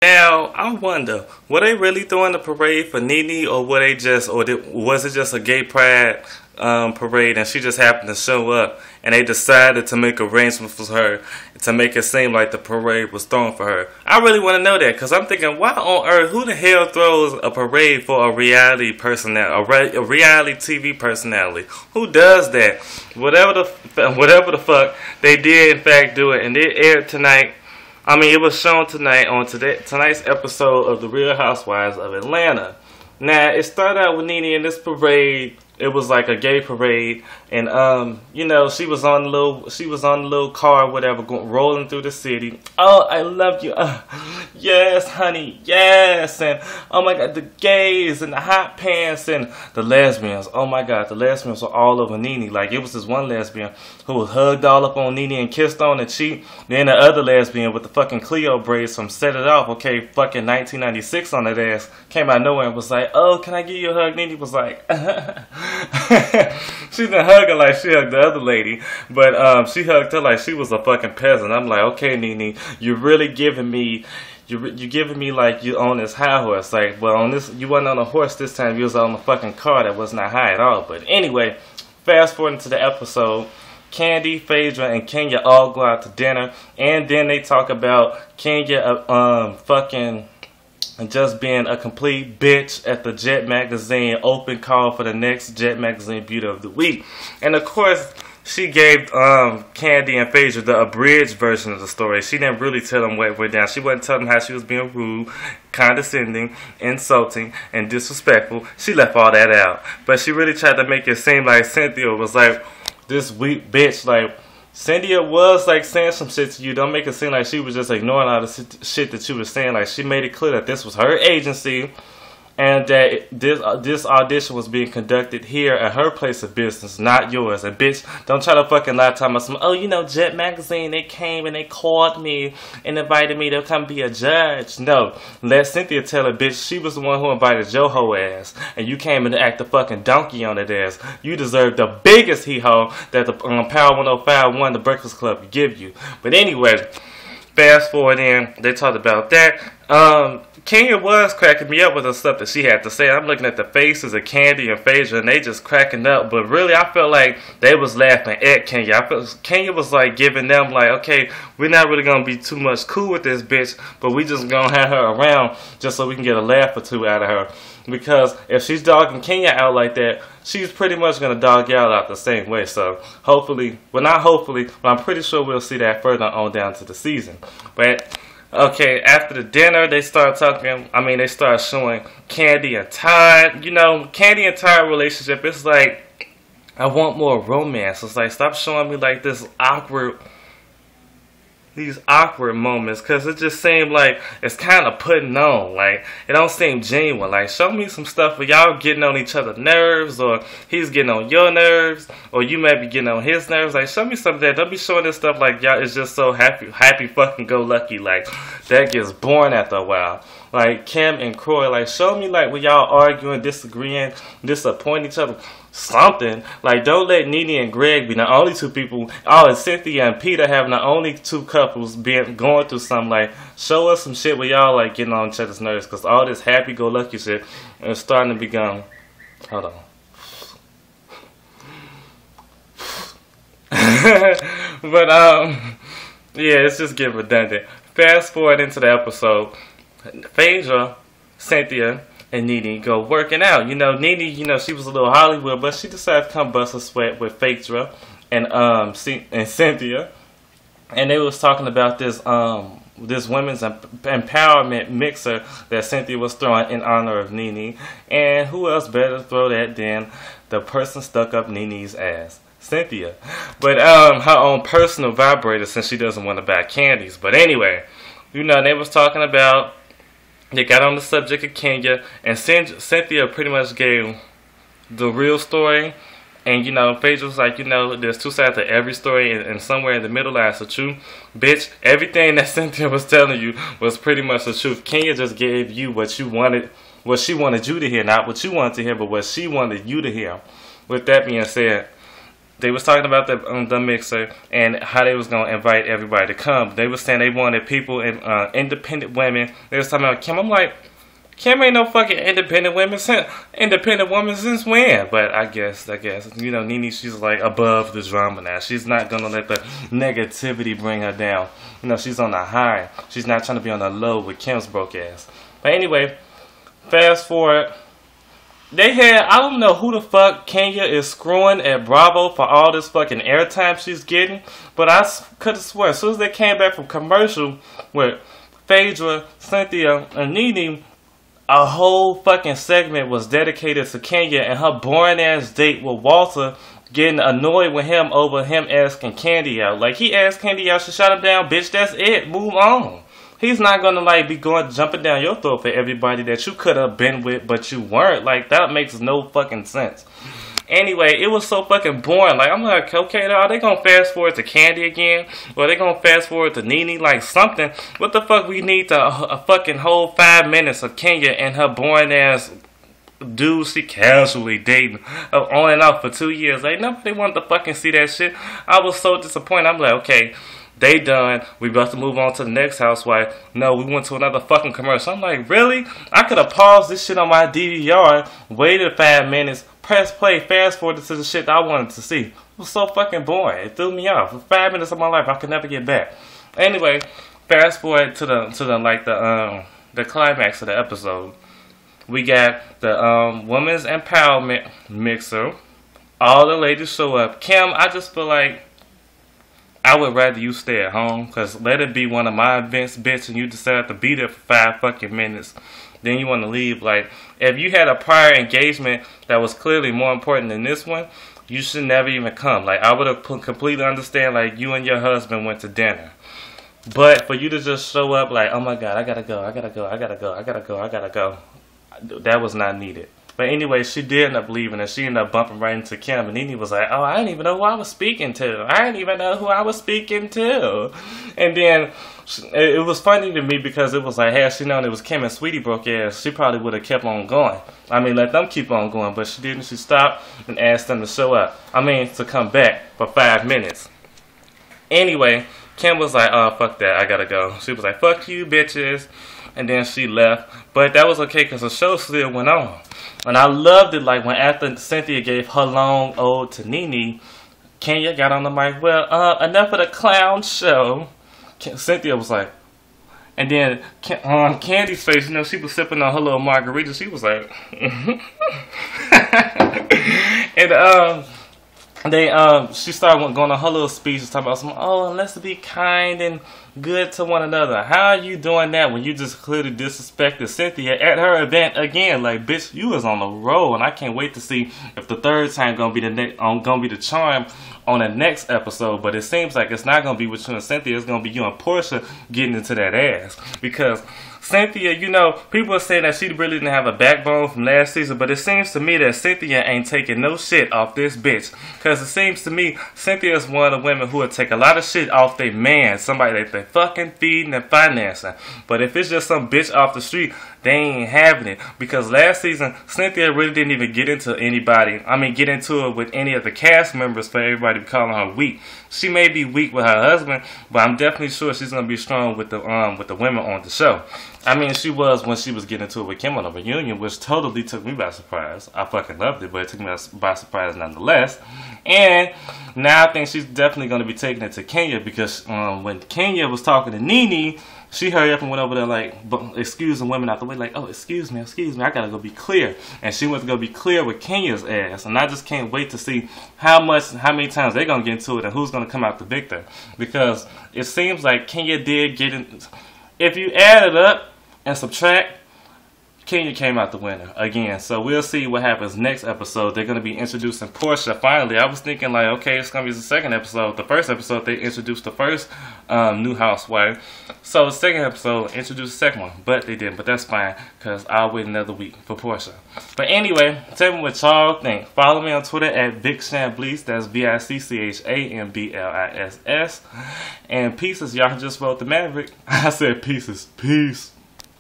Now, I wonder, were they really throwing the parade for Nene, or was it just a gay pride parade, and she just happened to show up, and they decided to make arrangements for her to make it seem like the parade was thrown for her? I really want to know that, because I'm thinking, why on earth, who the hell throws a parade for a reality personality, a reality TV personality? Who does that? Whatever the fuck, they did in fact do it, and it aired tonight. It was shown tonight on tonight's episode of The Real Housewives of Atlanta. Now, it started out with Nene in this parade. It was like a gay parade, and she was on the little car, whatever, rolling through the city. Oh, I love you. Yes, honey, yes, and oh my God, the gays and the hot pants and the lesbians. Oh my God, the lesbians were all over Nene. Like, it was this one lesbian who was hugged all up on Nene and kissed on the cheek. Then the other lesbian with the fucking Cleo braids from Set It Off, okay, fucking 1996 on that ass, came out of nowhere and was like, oh, can I give you a hug? Nene was like, she didn't hug her like she hugged the other lady, but she hugged her like she was a fucking peasant. I'm like, okay, Nene, you're really giving me, you're giving me like you on this high horse. Like, well, on this, you wasn't on a horse this time. You was on a fucking car that was not high at all. But anyway, fast forward into the episode. Kandi, Phaedra, and Kenya all go out to dinner, and then they talk about Kenya fucking just being a complete bitch at the Jet Magazine open call for the next Jet Magazine Beauty of the Week. And of course, she gave Kandi and Phaedra the abridged version of the story. She didn't really tell them what went down. She wasn't telling them how she was being rude, condescending, insulting, and disrespectful. She left all that out. But she really tried to make it seem like Cynthia was like this weak bitch. Like, Cynthia was like saying some shit to you. Don't make it seem like she was just ignoring all the shit that you were saying. Like, she made it clear that this was her agency, and that this audition was being conducted here at her place of business, not yours. And bitch, don't try to fucking lie to me. Oh, Jet Magazine, they came and they called me and invited me to come be a judge. No, let Cynthia tell her, bitch, she was the one who invited your hoe ass, and you came in to act a fucking donkey on that ass. You deserve the biggest hee-haw that the Power 105 won the Breakfast Club could give you. But anyway, fast forward in, they talked about that. Kenya was cracking me up with the stuff that she had to say. I'm looking at the faces of Kandi and Phaedra, and they just cracking up. But really, I felt like they was laughing at Kenya. I felt Kenya was like giving them like, okay, we're not really going to be too much cool with this bitch, but we just going to have her around just so we can get a laugh or two out of her. Because if she's dogging Kenya out like that, she's pretty much going to dog y'all out the same way. So hopefully, well, not hopefully, but I'm pretty sure we'll see that further on down to the season. But okay, after the dinner, they start talking. They start showing Kandi and Todd. Kandi and Todd relationship. It's like, I want more romance. It's like, stop showing me like these awkward moments, because it just seemed like it's kind of putting on. Like, it don't seem genuine. Like, show me some stuff where y'all getting on each other's nerves, or he's getting on your nerves, or you may be getting on his nerves. Like, show me some of that. Don't be showing this stuff like y'all is just so happy fucking go lucky. Like, that gets boring after a while. Like, Kim and Croy, like, show me like when y'all arguing, disagreeing, disappointing each other. Something. Like, don't let Nene and Greg be the only two people. Oh, and Cynthia and Peter having the only two couples going through something. Like, show us some shit where y'all like getting on each other's nerves, because all this happy-go-lucky shit is starting to become. Hold on. But yeah, it's just getting redundant. Fast forward into the episode. Phaedra, Cynthia, and Nene go working out. Nene, she was a little Hollywood, but she decided to come bust a sweat with Phaedra and Cynthia, and they was talking about this women's empowerment mixer that Cynthia was throwing in honor of Nene. And who else better to throw that than the person stuck up Nene's ass? Cynthia. But her own personal vibrator, since she doesn't want to buy candies. But anyway, they was talking about, they got on the subject of Kenya, and Cynthia pretty much gave the real story. And, Phaedra was like, there's two sides to every story, and somewhere in the middle lies the truth. Bitch, everything that Cynthia was telling you was pretty much the truth. Kenya just gave you what she wanted you to hear. Not what you wanted to hear, but what she wanted you to hear. With that being said, they was talking about the mixer and how they was gonna invite everybody to come. They was saying they wanted people and independent women. They was talking about Kim. I'm like, Kim ain't no fucking independent woman since when? But I guess you know, Nene, she's like above the drama now. She's not gonna let the negativity bring her down. You know, she's on the high. She's not trying to be on the low with Kim's broke ass. But anyway, fast forward. They had, I don't know who the fuck Kenya is screwing at Bravo for all this fucking airtime she's getting, but I could have sworn as soon as they came back from commercial with Phaedra, Cynthia, and Nene, a whole fucking segment was dedicated to Kenya and her boring ass date with Walter, getting annoyed with him over him asking Candy out. Like, he asked Candy out, she shut him down, bitch, that's it, move on. He's not gonna like be jumping down your throat for everybody that you could have been with but you weren't. Like, that makes no fucking sense. Anyway, it was so fucking boring. Like, I'm like, okay, are they gonna fast forward to Candy again? Or are they gonna fast forward to Nene? Like, something. What the fuck we need a fucking whole 5 minutes of Kenya and her boring ass dude she casually dating on and off for 2 years. Like, nobody wanted to fucking see that shit. I was so disappointed. I'm like, okay, they done. We about to move on to the next housewife. No, we went to another fucking commercial. I'm like, really? I could have paused this shit on my DVR, waited 5 minutes, pressed play, fast forwarded to the shit that I wanted to see. It was so fucking boring. It threw me off. For 5 minutes of my life, I could never get back. Anyway, fast forward to the climax of the episode. We got the women's empowerment mixer. All the ladies show up. Kim, I just feel like I would rather you stay at home, because let it be one of my events, bitch, and you decide to be there for 5 fucking minutes. Then you want to leave. Like, if you had a prior engagement that was clearly more important than this one, you should never even come. Like, I would have completely understand, like, you and your husband went to dinner. But for you to just show up like, oh my God, I gotta go. That was not needed. But anyway, she did end up leaving, and she ended up bumping right into Kim. And Nene was like, oh, I didn't even know who I was speaking to. And then it was funny to me because it was like, had she known it was Kim and Sweetie broke ass, she probably would have kept on going. I mean, let them keep on going. But she didn't. She stopped and asked them to show up. I mean, to come back for 5 minutes. Anyway, Kim was like, oh, fuck that. I gotta go. She was like, fuck you, bitches. And then she left. But that was okay because the show still went on. And I loved it, like, when after Cynthia gave her long ode to Nene, Kenya got on the mic, well, enough of the clown show. Cynthia was like, and then on Candy's face, you know, she was sipping on her little margarita. She was like, and she started going on her little speech and talking about some, oh, let's be kind and good to one another. How are you doing that when you just clearly disrespected Cynthia at her event again? Like, bitch, you was on the roll, and I can't wait to see if the third time gonna be the charm on the next episode. But it seems like it's not gonna be with you and Cynthia. It's gonna be you and Portia getting into that ass, because Cynthia, you know, people are saying that she really didn't have a backbone from last season, but it seems to me that Cynthia ain't taking no shit off this bitch. Because it seems to me Cynthia is one of the women who would take a lot of shit off their man, somebody that they fucking feeding and financing. But if it's just some bitch off the street, they ain't having it. Because last season, Cynthia really didn't even get into it with any of the cast members for everybody calling her weak. She may be weak with her husband, but I'm definitely sure she's gonna be strong with the women on the show. I mean, she was when she was getting into it with Kim on a reunion, which totally took me by surprise. I fucking loved it, but it took me by surprise nonetheless. And now I think she's definitely going to be taking it to Kenya, because when Kenya was talking to Nene, she hurried up and went over there like, excusing women out the way, like, oh, excuse me, I gotta go be clear. And she went to go be clear with Kenya's ass. And I just can't wait to see how many times they're gonna get into it and who's gonna come out the victor. Because it seems like Kenya did get in. If you add it up and subtract, Kenya came out the winner again. So we'll see what happens next episode. They're going to be introducing Portia finally. I was thinking like, okay, it's going to be the second episode. The first episode, they introduced the first new housewife. So the second episode introduced the second one. But they didn't. But that's fine, because I'll wait another week for Portia. But anyway, tell me what y'all think. Follow me on Twitter at VicChambliss. That's VicChambliss. And pieces. Y'all just wrote the Maverick. I said pieces. Peace.